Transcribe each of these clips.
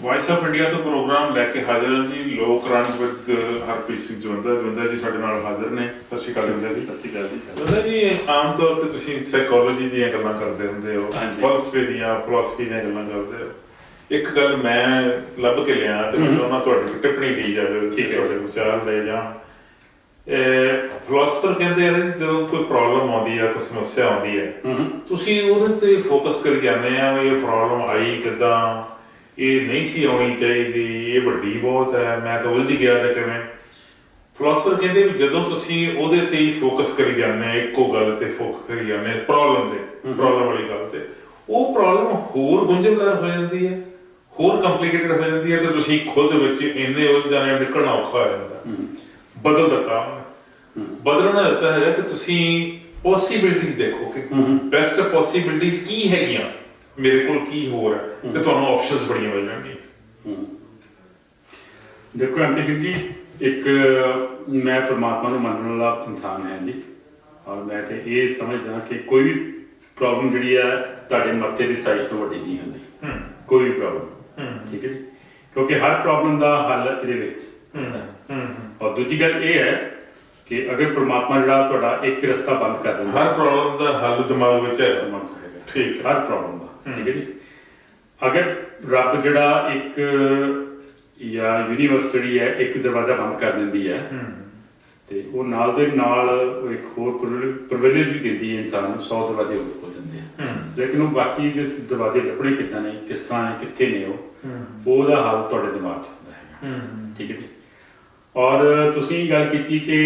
Vice of India ਤੋਂ programme ਲੈ ਕੇ ਹਾਜ਼ਰ ਹਾਂ ਜੀ। ਲੋਕ ਰੰਗ ਵਿਦ ਹਰਪ੍ਰੀਤ ਸਿੰਘ ਜਵੰਦਾ ਜੀ ਸਾਡੇ ਨਾਲ ਹਾਜ਼ਰ ਨੇ। ਸਤਿ ਸ਼੍ਰੀ ਅਕਾਲ ਜਵੰਦਾ ਜੀ। ਸਤਿ ਸ਼੍ਰੀ ਅਕਾਲ ਜੀ। ਜਵੰਦਾ ਜੀ, ਆਮ ਤੌਰ ਤੇ ਤੁਸੀਂ ਸਾਈਕੋਲੋਜੀ ਦੀਆਂ ਗੱਲਾਂ ਕਰਦੇ ਹੁੰਦੇ ਹੋ, ਫਲਸਫੇ ਦੀਆਂ, ਫਿਲਾਸਫੀ ਦੀਆਂ ਗੱਲਾਂ ਕਰਦੇ ਹੋ। ਇੱਕ ਗੱਲ ਮੈਂ ਲੱਭ ਕੇ ਲਿਆ ਤੇ ਮੈਂ ਚਾਹੁੰਦਾ ਤੁਹਾਡੀ ਟਿੱਪਣੀ ਲਈ ਜਾਵੇ, ਤੁਹਾਡੇ ਵਿਚਾਰ ਲਏ ਜਾਣ। ਫਿਲਾਸਫਰ ਕਹਿੰਦੇ ਆ ਜਦੋਂ ਕੋਈ ਪ੍ਰੋਬਲਮ ਆਉਂਦੀ ਆ, ਕੋਈ ਸਮੱਸਿਆ ਆਉਂਦੀ ਹੈ, ਤੁਸੀਂ ਉਹਦੇ ਤੇ ਫੋਕਸ ਕਰੀ ਜਾਂਦੇ ਆ ਵੀ ਇਹ ਪ੍ਰੋਬਲਮ ਆਈ ਕਿੱਦਾਂ, ਇਹ ਨਹੀਂ ਸੀ ਆਉਣੀ ਚਾਹੀਦੀ, ਇਹ ਵੱਡੀ ਬਹੁਤ ਹੈ, ਮੈਂ ਤਾਂ ਉਲਝ ਗਿਆ ਤਾਂ ਕਿਵੇਂ। ਫਿਲਾਸਫਰ ਕਹਿੰਦੇ ਵੀ ਜਦੋਂ ਤੁਸੀਂ ਉਹਦੇ ਤੇ ਹੀ ਫੋਕਸ ਕਰੀ ਜਾਂਦੇ ਆ, ਇੱਕੋ ਗੱਲ ਤੇ ਫੋਕਸ ਕਰੀ ਜਾਂਦੇ ਆ, ਪ੍ਰੋਬਲਮ ਵਾਲੀ ਗੱਲ ਤੇ, ਉਹ ਪ੍ਰੋਬਲਮ ਹੋਰ ਗੁੰਝਲਦਾਰ ਹੋ ਜਾਂਦੀ ਹੈ, ਹੋਰ ਕੰਪਲਿਕੇਟਡ ਹੋ ਜਾਂਦੀ ਹੈ ਤੇ ਤੁਸੀਂ ਖੁਦ ਵਿੱਚ ਇੰਨੇ ਉਲਝ ਜਾਂਦੇ ਆ, ਨਿਕਲਣਾ ਔਖਾ ਹੋ ਜਾਂਦਾ। ਬਦਲਣਾ ਦਿੱਤਾ ਹੈਗਾ ਕਿ ਤੁਸੀਂ ਪੋਸੀਬਿਲਿਟੀਜ਼ ਦੇਖੋ ਕਿ ਬੈਸਟ ਪੋਸੀਬਿਲਿਟੀਜ਼ ਕੀ ਹੈਗੀਆਂ, ਮੇਰੇ ਕੋਲ ਕੀ ਹੋਰ ਹੈ, ਤੇ ਤੁਹਾਨੂੰ ਆਪਸ਼ਨਸ ਬੜੀਆਂ ਮਿਲ ਜਾਣਗੀਆਂ। ਦੇਖੋ ਐਮਪੀ ਸਿੰਘ ਜੀ, ਇੱਕ ਮੈਂ ਪਰਮਾਤਮਾ ਨੂੰ ਮੰਨਣ ਵਾਲਾ ਇਨਸਾਨ ਹੈ ਜੀ, ਔਰ ਮੈਂ ਤੇ ਇਹ ਸਮਝਦਾ ਕਿ ਕੋਈ ਵੀ ਪ੍ਰੋਬਲਮ ਜਿਹੜੀ ਹੈ ਤੁਹਾਡੇ ਮੱਥੇ ਦੀ ਸਾਈਜ਼ ਤੋਂ ਵੱਡੀ ਨਹੀਂ ਹੁੰਦੀ, ਕੋਈ ਵੀ ਪ੍ਰੋਬਲਮ, ਠੀਕ ਹੈ ਜੀ, ਕਿਉਂਕਿ ਹਰ ਪ੍ਰੋਬਲਮ ਦਾ ਹੱਲ ਇਹਦੇ ਵਿੱਚ। ਔਰ ਦੂਜੀ ਗੱਲ ਇਹ ਹੈ ਕਿ ਅਗਰ ਪਰਮਾਤਮਾ ਜਿਹੜਾ ਤੁਹਾਡਾ ਇੱਕ ਰਸਤਾ ਬੰਦ ਕਰ ਦਿੰਦਾ, ਹਰ ਪ੍ਰੋਬਲਮ ਦਾ ਹੱਲ ਦਿਮਾਗ ਵਿੱਚ ਹੈ, ਠੀਕ, ਹਰ ਪ੍ਰੋਬਲਮ ਦਾ, ਠੀਕ ਹੈ ਜੀ। ਅਗਰ ਰੱਬ ਜਿਹੜਾ ਇੱਕ ਜਾਂ ਯੂਨੀਵਰਸ ਜਿਹੜੀ ਹੈ ਇੱਕ ਦਰਵਾਜ਼ਾ ਬੰਦ ਕਰ ਦਿੰਦੀ ਹੈ, ਤੇ ਉਹ ਨਾਲ ਦੇ ਨਾਲ ਇੱਕ ਹੋਰ ਪ੍ਰਿਵਿਲੇਜ ਵੀ ਦਿੰਦੀ ਹੈ ਇਨਸਾਨ ਨੂੰ, 100 ਦਰਵਾਜ਼ੇ ਖੁੱਲ ਜਾਂਦੇ ਆ, ਲੇਕਿਨ ਉਹ ਬਾਕੀ ਦੇ ਦਰਵਾਜ਼ੇ ਲੱਭਣੇ ਕਿੱਦਾਂ ਨੇ, ਕਿਸ ਤਰ੍ਹਾਂ ਨੇ, ਕਿੱਥੇ ਨੇ, ਉਹਦਾ ਹੱਲ ਤੁਹਾਡੇ ਦਿਮਾਗ 'ਚ ਹੁੰਦਾ ਹੈਗਾ, ਠੀਕ ਹੈ ਜੀ। ਔਰ ਤੁਸੀਂ ਗੱਲ ਕੀਤੀ ਕਿ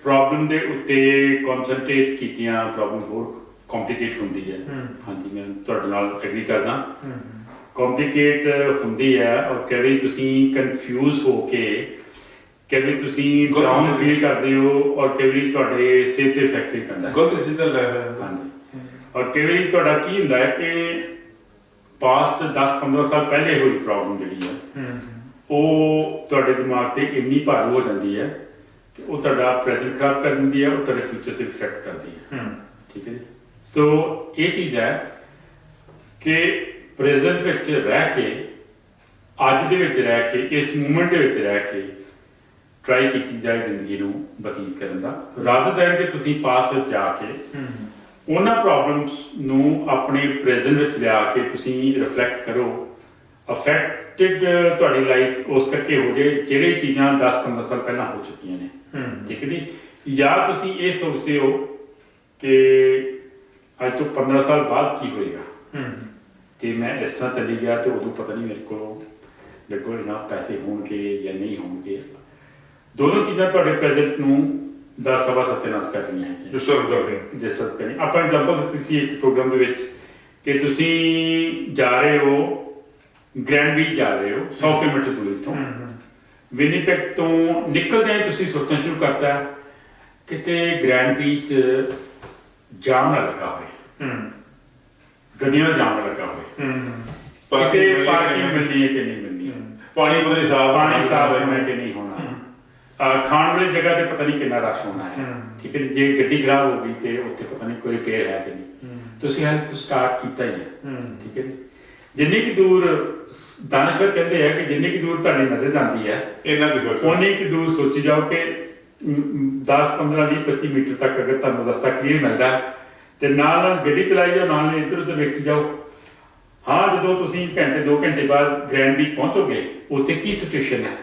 ਪ੍ਰੋਬਲਮ ਦੇ ਉੱਤੇ ਕਨਸੈਂਟਰੇਟ ਕੀਤੀਆਂ ਪ੍ਰੋਬਲਮ ਹੋਰ ਕੰਪਲਿਕੇਟ ਹੁੰਦੀ ਹੈ। ਹਾਂਜੀ, ਮੈਂ ਤੁਹਾਡੇ ਨਾਲ ਐਗਰੀ ਕਰਦਾ, ਕੰਪਲਿਕੇਟ ਹੁੰਦੀ ਹੈ। ਔਰ ਕਦੇ ਤੁਸੀਂ ਕਨਫਿਊਜ਼ ਹੋ ਕੇ, ਕਦੇ ਤੁਸੀਂ ਡਾਊਨ ਫੀਲ ਕਰਦੇ ਹੋ, ਔਰ ਕਦੇ ਤੁਹਾਡੇ ਸਿਹਤ ਤੇ ਇਫੈਕਟ ਵੀ ਪੈਂਦਾ ਹੈ। ਹਾਂਜੀ, ਔਰ ਕਦੇ ਤੁਹਾਡਾ ਕੀ ਹੁੰਦਾ ਹੈ ਕਿ ਪਾਸਟ 10-15 ਸਾਲ ਪਹਿਲੇ ਹੋਈ ਪ੍ਰੋਬਲਮ ਜਿਹੜੀ ਹੈ ਉਹ ਤੁਹਾਡੇ ਦਿਮਾਗ ਤੇ ਇੰਨੀ ਭਾਰੂ ਹੋ ਜਾਂਦੀ ਹੈ ਕਿ ਉਹ ਤੁਹਾਡਾ ਪ੍ਰੈਜ਼ੈਂਟ ਖਰਾਬ ਕਰ ਦਿੰਦੀ ਹੈ, ਉਹ ਤੁਹਾਡੇ ਫਿਊਚਰ ਤੇ ਇਫੈਕਟ ਕਰਦੀ ਹੈ, ਠੀਕ ਹੈ ਜੀ। ਸੋ ਇਹ ਚੀਜ਼ ਹੈ ਕਿ ਪ੍ਰੈਜ਼ੈਂਟ ਵਿੱਚ ਰਹਿ ਕੇ, ਅੱਜ ਦੇ ਵਿੱਚ ਰਹਿ ਕੇ, ਇਸ ਮੂਮੈਂਟ ਦੇ ਵਿੱਚ ਰਹਿ ਕੇ ਟਰਾਈ ਕੀਤੀ ਜਾਏ ਜ਼ਿੰਦਗੀ ਨੂੰ ਬਤੀਤ ਕਰਨ ਦਾ, ਰਾਦਰ ਦੈਨ ਕਿ ਤੁਸੀਂ ਪਾਸ ਵਿੱਚ ਜਾ ਕੇ ਉਹਨਾਂ ਪ੍ਰੋਬਲਮਸ ਨੂੰ ਆਪਣੇ ਪ੍ਰੈਜ਼ੈਂਟ ਵਿੱਚ ਲਿਆ ਕੇ ਤੁਸੀਂ ਰਿਫਲੈਕਟ ਕਰੋ। ਅਫੈਕਟਡ ਤੁਹਾਡੀ ਲਾਈਫ ਉਸ ਕਰਕੇ ਹੋ ਜੇ ਜਿਹੜੇ ਚੀਜ਼ਾਂ 10-15 ਸਾਲ ਪਹਿਲਾਂ ਹੋ ਚੁੱਕੀਆਂ ਨੇ, ਠੀਕ ਹੈ ਜੀ। ਜਾਂ ਤੁਸੀਂ ਇਹ ਸੋਚਦੇ ਹੋ ਕਿ ਅੱਜ ਤੋਂ 15 ਸਾਲ ਬਾਅਦ ਕੀ ਹੋਏਗਾ, ਕਿ ਮੈਂ ਇਸ ਤਰ੍ਹਾਂ ਚੱਲੀ ਗਿਆ ਤੇ ਉਦੋਂ ਪਤਾ ਨਹੀਂ ਮੇਰੇ ਕੋਲ ਇੰਨਾ ਪੈਸੇ ਹੋਣਗੇ ਜਾਂ ਨਹੀਂ ਹੋਣਗੇ। ਦੋਨੋਂ ਚੀਜ਼ਾਂ ਤੁਹਾਡੇ ਪ੍ਰੈਜ਼ੈਂਟ ਨੂੰ 10-ਸਵਾ ਸੱਤਿਆਨਾਸ਼ ਕਰ ਰਹੀਆਂ ਹੈਗੀਆਂ, ਡਿਸਟਰਬ ਕਰਨੀ। ਆਪਾਂ ਐਗਜ਼ਾਮਪਲ ਦਿੱਤੀ ਸੀ ਇੱਕ ਪ੍ਰੋਗਰਾਮ ਦੇ ਵਿੱਚ ਕਿ ਤੁਸੀਂ ਜਾ ਰਹੇ ਹੋ, ਗ੍ਰੈਂਡ ਬੀਚ ਜਾ ਰਹੇ ਹੋ 100 ਕਿਲੋਮੀਟਰ ਦੂਰੀ ਤੋਂ, ਵਿਨੀਪੈਗ ਤੋਂ ਨਿਕਲਦੇ ਤੁਸੀਂ ਸੋਚਣਾ ਸ਼ੁਰੂ ਕਰਤਾ ਕਿਤੇ ਗ੍ਰੈਂਡ ਬੀਚ ਜਾਮ ਨਾ ਲੱਗਾ ਹੋਵੇ, ਗੱਡੀਆਂ ਦਾ ਜਾਮ ਨਾ ਲੱਗਾ ਹੋਵੇ, ਕਿਤੇ ਪਾਰਕਿੰਗ ਮਿਲਣੀ ਹੈ ਕਿ ਨਹੀਂ ਮਿਲਣੀ, ਪਾਣੀ ਸਾਫ਼ ਹੋਣਾ ਕਿ ਨਹੀਂ ਹੋਣਾ, ਖਾਣ ਵਾਲੀ ਜਗ੍ਹਾ ਤੇ ਪਤਾ ਨਹੀਂ ਕਿੰਨਾ ਰਸ਼ ਹੋਣਾ ਹੈ, ਠੀਕ ਹੈ। ਜੇ ਗੱਡੀ ਖਰਾਬ ਹੋ ਗਈ ਤੇ ਉੱਥੇ ਪਤਾ ਨਹੀਂ ਕੋਈ ਰਿਪੇਅਰ ਹੈ ਕਿ ਨਹੀਂ, ਤੁਸੀਂ ਹਾਲੇ ਤੋਂ ਸਟਾਰਟ ਕੀਤਾ ਹੀ ਹੈ, ਠੀਕ ਹੈ ਜੀ। ਜਿੰਨੀ ਕੁ ਦੂਰ ਦਾਨਸ਼ਵਰ ਕਹਿੰਦੇ ਆ ਕਿ ਜਿੰਨੀ ਕੁ ਦੂਰ ਤੁਹਾਡੀ ਨਜ਼ਰ ਜਾਂਦੀ ਹੈ ਉਨੀ ਕੁ ਦੂਰ ਸੋਚੀ ਜਾਓ ਕਿ 10-15-20-25 ਮੀਟਰ ਤੱਕ ਅਗਰ ਤੁਹਾਨੂੰ ਰਸਤਾ ਕਲੀਅਰ ਮਿਲਦਾ ਤੇ ਨਾਲ ਗੱਡੀ ਚਲਾਈ ਜਾਓ, ਨਾਲ ਇੱਧਰ ਉੱਧਰ ਵੇਖੀ ਜਾਓ। ਹਾਂ, ਜਦੋਂ ਤੁਸੀਂ ਘੰਟੇ-2 ਘੰਟੇ ਬਾਅਦ ਗ੍ਰੈਂਡ ਬੀਚ ਪਹੁੰਚੋਗੇ, ਉੱਥੇ ਕੀ ਸਿਚੁਏਸ਼ਨ ਹੈ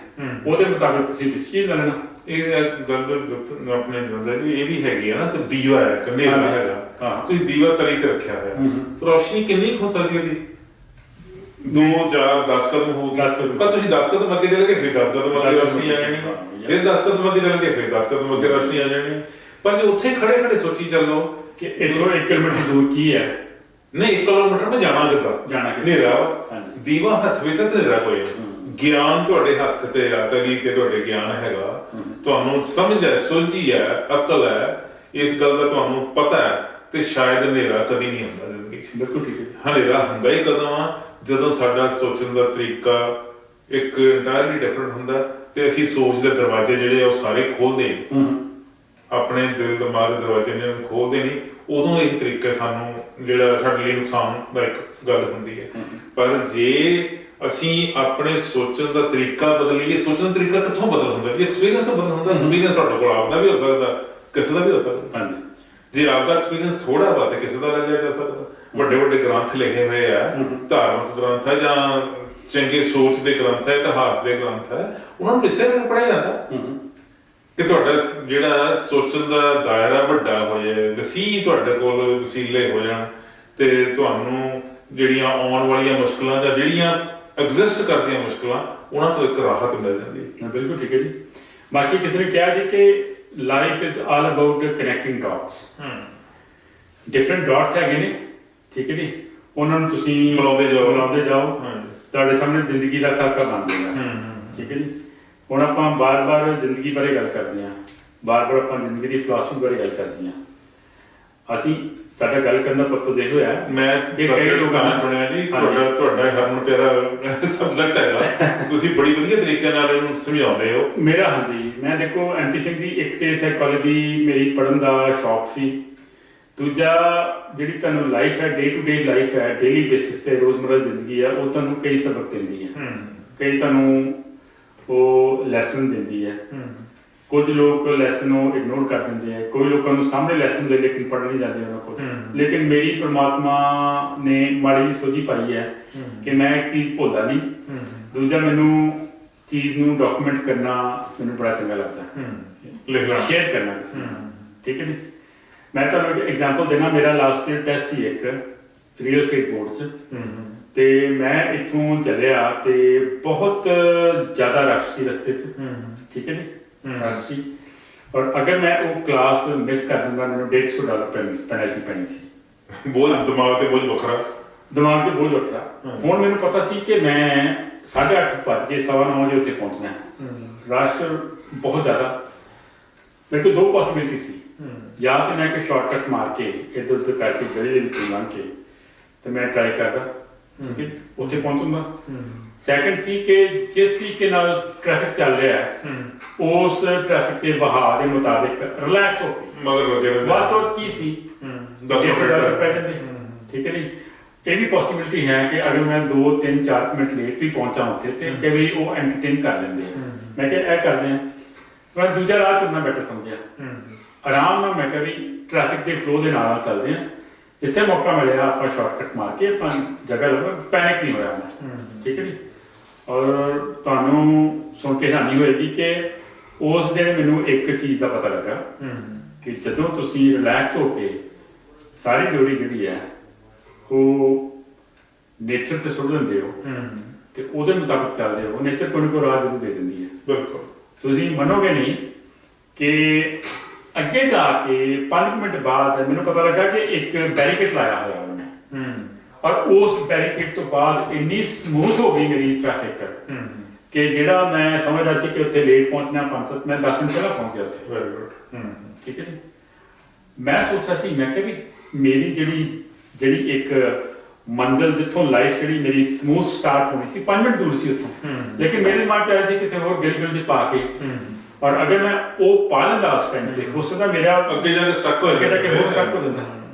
ਉਹਦੇ ਮੁਤਾਬਿਕ ਤੁਸੀਂ ਡਿਸੀਜਨ ਲੈ ਲੈਣਾ। ਇਹ ਗੱਲ ਆਪਣੇ ਜਵੰਦਾ ਜੀ ਇਹ ਵੀ ਹੈਗੀ ਆ ਨਾ ਕਿ ਦੀਵਾ ਹੈ, ਹਨੇਰਾ ਹੈਗਾ, ਤੁਸੀਂ ਦੀਵਾ ਤਲੀ ਤੇ ਰੱਖਿਆ ਹੋਇਆ, ਰੋਸ਼ਨੀ ਕਿੰਨੀ ਹੋ ਸਕਦੀ ਉਹਦੀ 2-4-10 ਕਦਮ ਹੋ, ਪਰ ਤੁਸੀਂ 10 ਕਦਮ ਅੱਗੇ ਚਲੇ ਗਏ ਫਿਰ 10 ਕਦਮ ਅੱਗੇ ਰੋਸ਼ਨੀ ਆ ਜਾਣੀ, ਫਿਰ 10 ਕਦਮ ਅੱਗੇ ਚਲੇ ਗਏ ਫਿਰ 10 ਕਦਮ ਅੱਗੇ ਰੋਸ਼ਨੀ ਆ ਜਾਣੀ। ਪਰ ਜੇ ਉੱਥੇ ਖੜੇ ਸੋਚੀ ਚੱਲੋ ਕਿ ਇੱਥੋਂ 1 ਕਿਲੋਮੀਟਰ ਦੂਰ ਕੀ ਹੈ, ਨਹੀਂ 1 ਕਿਲੋਮੀਟਰ ਮੈਂ ਜਾਣਾ ਕਿੱਦਾਂ, ਹਨੇਰਾ, ਦੀਵਾ ਹੱਥ ਵਿੱਚ ਤੇ ਹਨੇਰਾ ਕੋਈ, ਗਿਆਨ ਤੁਹਾਡੇ ਹੱਥ ਤੇ ਆ, ਤਲੀ ਤੇ ਤੁਹਾਡੇ ਗਿਆਨ ਹੈਗਾ, ਤੁਹਾਨੂੰ ਸਮਝ ਹੈ, ਸੁਲਝੀ ਹੈ, ਅਕਲ ਹੈ, ਇਸ ਗੱਲ ਦਾ ਤੁਹਾਨੂੰ ਪਤਾ ਹੈ, ਤੇ ਸ਼ਾਇਦ ਹਨੇਰਾ ਕਦੀ ਨਹੀਂ ਹੁੰਦਾ ਜ਼ਿੰਦਗੀ 'ਚ। ਬਿਲਕੁਲ ਠੀਕ ਹੈ। ਹਨੇਰਾ ਹੁੰਦਾ ਹੀ ਕਦੋਂ ਆ ਜਦੋਂ ਸਾਡਾ ਸੋਚਣ ਦਾ ਤਰੀਕਾ ਇੱਕ ਇੰਟਾਇਰਲੀ ਡਿਫਰੈਂਟ ਹੁੰਦਾ ਤੇ ਅਸੀਂ ਸੋਚ ਦੇ ਦਰਵਾਜ਼ੇ ਜਿਹੜੇ ਉਹ ਸਾਰੇ ਖੋਲਦੇ ਨੇ, ਆਪਣੇ ਦਿਲ ਦਿਮਾਗ ਦੇ ਦਰਵਾਜ਼ੇ ਨੇ ਖੋਲਦੇ ਨਹੀਂ, ਉਦੋਂ ਇਹ ਤਰੀਕਾ ਸਾਨੂੰ ਜਿਹੜਾ ਸਾਡੇ ਲਈ ਨੁਕਸਾਨਦਾਇਕ ਗੱਲ ਹੁੰਦੀ ਹੈ। ਪਰ ਜੇ ਅਸੀਂ ਆਪਣੇ ਸੋਚਣ ਦਾ ਤਰੀਕਾ ਬਦਲੀਏ। ਸੋਚਣ ਦਾ ਤਰੀਕਾ ਕਿੱਥੋਂ ਬਦਲ ਹੁੰਦਾ ਜੀ? ਐਕਸਪੀਰੀਅੰਸ ਤੋਂ ਬਦਲ ਹੁੰਦਾ। ਐਕਸਪੀਰੀਅੰਸ ਤੁਹਾਡੇ ਕੋਲ ਆਪਦਾ ਵੀ ਹੋ ਸਕਦਾ, ਕਿਸੇ ਦਾ ਵੀ ਹੋ ਸਕਦਾ। ਹਾਂਜੀ, ਜੇ ਆਪਦਾ ਐਕਸਪੀਰੀਅੰਸ ਥੋੜਾ ਵਾ ਤੇ ਕਿਸੇ ਦਾ ਲੈ ਲਿਆ ਜਾ ਸਕਦਾ। ਵੱਡੇ ਵੱਡੇ ਗ੍ਰੰਥ ਲਿਖੇ ਹੋਏ ਆ, ਧਾਰਮਿਕ ਗ੍ਰੰਥ ਹੈ ਜਾਂ ਚੰਗੇ ਸੋਚ ਦੇ ਗ੍ਰੰਥ ਹੈ, ਇਤਿਹਾਸ ਦੇ ਗ੍ਰੰਥ ਹੈ, ਉਹਨਾਂ ਨੂੰ ਇਸੇ ਨੂੰ ਪੜ੍ਹਿਆ ਜਾਂਦਾ ਕਿ ਤੁਹਾਡਾ ਜਿਹੜਾ ਸੋਚਣ ਦਾ ਦਾਇਰਾ ਵੱਡਾ ਹੋ ਜਾਏ, ਵਸੀਹ ਤੁਹਾਡੇ ਕੋਲ ਵਸੀਲੇ ਹੋ ਜਾਣ ਤੇ ਤੁਹਾਨੂੰ ਜਿਹੜੀਆਂ ਆਉਣ ਵਾਲੀਆਂ ਮੁਸ਼ਕਲਾਂ ਜਾਂ ਜਿਹੜੀਆਂ ਐਗਜ਼ਿਸਟ ਕਰਦੀਆਂ ਮੁਸ਼ਕਲਾਂ, ਉਹਨਾਂ ਤੋਂ ਇੱਕ ਰਾਹਤ ਮਿਲ ਜਾਂਦੀ ਹੈ। ਬਿਲਕੁਲ ਠੀਕ ਹੈ ਜੀ। ਬਾਕੀ ਕਿਸੇ ਨੇ ਕਿਹਾ ਜੀ ਕਿ life is all about connecting dots. Different dots ਹੈਗੇ ਨੇ, ਠੀਕ ਹੈ ਜੀ, ਉਹਨਾਂ ਨੂੰ ਤੁਸੀਂ ਮਿਲਾਉਂਦੇ ਜਾਓ, ਤੁਹਾਡੇ ਸਾਹਮਣੇ ਜ਼ਿੰਦਗੀ ਦਾ ਖਾਕਾ ਬਣ ਜਾਏਗਾ। ਠੀਕ ਹੈ ਜੀ। ਹੁਣ ਆਪਾਂ ਬਾਰ-ਬਾਰ ਜ਼ਿੰਦਗੀ ਬਾਰੇ ਗੱਲ ਕਰਦੇ ਹਾਂ, ਬਾਰ-ਬਾਰ ਆਪਾਂ ਜ਼ਿੰਦਗੀ ਦੀ ਫਿਲਾਸਫੀ ਬਾਰੇ ਗੱਲ ਕਰਦੇ ਹਾਂ। ਅਸੀਂ ਸਾਡਾ ਗੱਲ ਕਰਨ ਦਾ ਪਰਪਸ ਇਹ ਹੋਇਆ, ਮੈਂ ਕਈ ਲੋਕਾਂ ਨੇ ਸੁਣਿਆ ਜੀ ਤੁਹਾਡਾ ਹਰਮਨ ਪਿਆਰਾ ਸਬਜੈਕਟ ਹੈਗਾ, ਤੁਸੀਂ ਬੜੀ ਵਧੀਆ ਤਰੀਕੇ ਨਾਲ ਇਹਨੂੰ ਸਮਝਾਉਂਦੇ ਹੋ। ਮੇਰਾ ਹਾਂਜੀ, ਮੈਂ ਦੇਖੋ ਐਮਪੀ ਸਿੰਘ ਦੀ ਇੱਕ ਤੇ ਸਾਈਕੋਲੋਜੀ ਮੇਰੀ ਪੜ੍ਹਨ ਦਾ ਸ਼ੌਕ ਸੀ, ਦੂਜਾ ਜਿਹੜੀ ਤੁਹਾਨੂੰ ਲਾਈਫ ਹੈ, ਡੇ ਟੂ ਡੇ ਲਾਈਫ ਹੈ, ਡੇਲੀ ਬੇਸਿਸ ਤੇ ਰੋਜ਼ਮਰਰਾ ਜ਼ਿੰਦਗੀ ਹੈ, ਉਹ ਤੁਹਾਨੂੰ ਕਈ ਸਬਕ ਦਿੰਦੀ ਹੈ, ਕਈ ਤੁਹਾਨੂੰ ਉਹ ਲੈਸਨ ਦਿੰਦੀ ਹੈ। ਕੁਝ ਲੋਕ ਲੈਸਨ ਨੂੰ ਇਗਨੋਰ ਕਰ ਦਿੰਦੇ ਹੈ, ਕੋਈ ਲੋਕਾਂ ਨੂੰ ਸਾਹਮਣੇ ਲੈਸਨ ਦੇ ਲੇਕਿਨ ਪੜ੍ਹਨ ਨਹੀਂ ਜਾਂਦੇ ਉਹਨਾਂ ਕੋਲ। ਲੇਕਿਨ ਮੇਰੀ ਪ੍ਰਮਾਤਮਾ ਨੇ ਮਾੜੀ ਜਿਹੀ ਸੋਝੀ ਪਾਈ ਹੈ ਕਿ ਮੈਂ ਇੱਕ ਚੀਜ਼ ਭੁੱਲਦਾ ਨਹੀਂ। ਦੂਜਾ ਮੈਨੂੰ ਚੀਜ਼ ਨੂੰ ਡਾਕੂਮੈਂਟ ਕਰਨਾ ਮੈਨੂੰ ਬੜਾ ਚੰਗਾ ਲੱਗਦਾ, ਸ਼ੇਅਰ ਕਰਨਾ ਕਿਸੇ ਨਾਲ। ਠੀਕ ਹੈ ਜੀ। ਮੈਂ ਤੁਹਾਨੂੰ ਇੱਕ ਐਗਜ਼ਾਮਪਲ ਦੇਣਾ, ਮੇਰਾ ਲਾਸਟ ਈਅਰ ਟੈਸਟ ਸੀ ਇੱਕ ਰੀਅਲ ਏਸਟੇਟ ਬੋਰਡ 'ਚ, ਤੇ ਮੈਂ ਇੱਥੋਂ ਚੱਲਿਆ ਤੇ ਬਹੁਤ ਜ਼ਿਆਦਾ ਰਸ਼ ਸੀ ਰਸਤੇ 'ਚ। ਠੀਕ ਹੈ ਜੀ, ਰਸ਼ ਸੀ, ਔਰ ਅਗਰ ਮੈਂ ਉਹ ਕਲਾਸ ਮਿਸ ਕਰ ਦਿੰਦਾ ਮੈਨੂੰ $150 ਪੈਨਲਟੀ ਪੈਣੀ ਸੀ। ਬੋਝ ਦਿਮਾਗ ਤੇ ਬੋਝ ਵੱਖਰਾ, ਦਿਮਾਗ ਤੇ ਬੋਝ ਵੱਖਰਾ। ਹੁਣ ਮੈਨੂੰ ਪਤਾ ਸੀ ਕਿ ਮੈਂ 8:30 ਵੱਜ ਕੇ 9:15 ਵਜੇ ਉੱਥੇ ਪਹੁੰਚਣਾ ਹੈ। ਰਸ਼ ਬਹੁਤ ਜ਼ਿਆਦਾ। ਮੇਰੇ ਕੋਲ ਦੋ ਪੋਸੀਬਿਲਿਟੀ ਸੀ, ਜਾਂ ਤਾਂ ਮੈਂ ਇੱਕ ਸ਼ਾਰਟਕਟ ਮਾਰ ਕੇ ਇੱਧਰ ਉੱਧਰ ਕਰਕੇ ਗਲੀ ਦੇ ਵਿੱਚ ਲੰਘ ਕੇ ਤੇ ਮੈਂ ਟਰਾਈ ਕਰਦਾ, ਠੀਕ ਹੈ, ਉੱਥੇ ਪਹੁੰਚੂੰਗਾ। ਸੈਕੰਡ ਸੀ ਕਿ ਜਿਸ ਤਰੀਕੇ ਨਾਲ ਟ੍ਰੈਫਿਕ ਚੱਲ ਰਿਹਾ ਹੈ ਉਸ ਟ੍ਰੈਫਿਕ ਦੇ ਵਹਾਅ ਦੇ ਮੁਤਾਬਿਕ ਰਿਲੈਕਸ ਹੋ ਕੇ ਮਗਰ ਬਾਤ ਕੀ ਸੀ $10 ਪੈ ਜਾਂਦੇ। ਠੀਕ ਹੈ ਜੀ। ਇਹ ਵੀ ਪੋਸੀਬਿਲਿਟੀ ਹੈ ਕਿ ਅਗਰ ਮੈਂ 2, 3, 4 ਮਿੰਟ ਲੇਟ ਵੀ ਪਹੁੰਚਾਂ ਉੱਥੇ ਤੇ ਕਈ ਵਾਰੀ ਉਹ ਐਂਟਰਟੇਨ ਕਰ ਲੈਂਦੇ ਆ। ਮੈਂ ਕਿਹਾ ਇਹ ਕਰਦੇ ਹਾਂ, ਮੈਂ ਦੂਜਾ ਰਾਹ ਤੁਰਨਾ ਬੈਟਰ ਸਮਝਿਆ। ਆਰਾਮ ਨਾਲ ਮੈਂ ਕਿਹਾ ਵੀ ਟ੍ਰੈਫਿਕ ਦੇ ਫਲੋ ਦੇ ਨਾਲ ਚੱਲਦੇ ਹਾਂ, ਜਿੱਥੇ ਮੌਕਾ ਮਿਲਿਆ ਆਪਾਂ ਸ਼ਾਰਟਕਟ ਮਾਰ ਕੇ ਆਪਾਂ ਜਗ੍ਹਾ ਲੱਭਾ, ਪੈਨਿਕ ਨਹੀਂ ਹੋਇਆ ਮੈਂ। ਠੀਕ ਹੈ ਜੀ। ਔਰ ਤੁਹਾਨੂੰ ਸੁਣ ਕੇ ਹੈਰਾਨੀ ਹੋਏਗੀ ਕਿ ਉਸ ਦਿਨ ਮੈਨੂੰ ਇੱਕ ਚੀਜ਼ ਦਾ ਪਤਾ ਲੱਗਾ ਕਿ ਜਦੋਂ ਤੁਸੀਂ ਰਿਲੈਕਸ ਹੋ ਕੇ ਸਾਰੀ ਡਿਊਟੀ ਜਿਹੜੀ ਹੈ ਉਹ ਨੇਚਰ ਤੇ ਸੁੱਟ ਦਿੰਦੇ ਹੋ ਤੇ ਉਹਦੇ ਮੁਤਾਬਕ ਚੱਲਦੇ ਹੋ, ਨੇਚਰ ਕੋਈ ਨਾ ਕੋਈ ਰਾਹ ਜ਼ਰੂਰ ਦੇ ਦਿੰਦੀ ਹੈ। ਬਿਲਕੁਲ। ਤੁਸੀਂ ਮੰਨੋਗੇ ਨਹੀਂ ਕਿ ਅੱਗੇ ਜਾ ਕੇ 5 ਮਿੰਟ ਬਾਅਦ ਮੈਨੂੰ ਪਤਾ ਲੱਗਾ ਕਿ ਇੱਕ ਬੈਰੀਕੇਡ ਲਾਇਆ ਹੋਇਆ ਉਹਨੇ, ਔਰ ਉਸ ਬੈਰੀਕੇਡ ਤੋਂ ਬਾਅਦ ਇੰਨੀ ਸਮੂਥ ਹੋ ਗਈ ਮੇਰੀ ਟ੍ਰੈਫਿਕ ਕਿ ਜਿਹੜਾ ਮੈਂ ਸਮਝਦਾ ਸੀ ਕਿ ਉੱਥੇ ਲੇਟ ਪਹੁੰਚਣਾ 5-7 ਮੈਂ 10 ਮਿੰਟ ਪਹਿਲਾਂ ਪਹੁੰਚ ਗਿਆ ਉੱਥੇ। Very good. ਠੀਕ ਹੈ ਜੀ। ਮੈਂ ਸੋਚਿਆ ਸੀ, ਮੈਂ ਕਿਹਾ ਵੀ ਮੇਰੀ ਜਿਹੜੀ ਇੱਕ ਮੰਜ਼ਿਲ ਜਿੱਥੋਂ ਲਾਈਫ ਜਿਹੜੀ ਮੇਰੀ ਸਮੂਥ ਸਟਾਰਟ ਹੋਣੀ ਸੀ 5 ਮਿੰਟ ਦੂਰ ਸੀ ਉੱਥੋਂ, ਲੇਕਿਨ ਮੇਰੇ ਦਿਮਾਗ 'ਚ ਆਇਆ ਸੀ ਕਿਸੇ ਹੋਰ ਗਲੀ 'ਚ ਪਾ ਕੇ, ਔਰ ਅਗਰ ਮੈਂ ਉਹ ਪਾ ਲੈਂਦਾ ਉਸ ਟਾਈਮ ਤੇ ਹੋ ਸਕਦਾ ਮੇਰਾ ਅੱਗੇ ਜਾ ਕੇ ਸਟਕ ਹੋ ਜਾਂਦਾ, ਕਿ ਹੋਰ ਸਟਕ ਹੋ ਜਾਂਦਾ,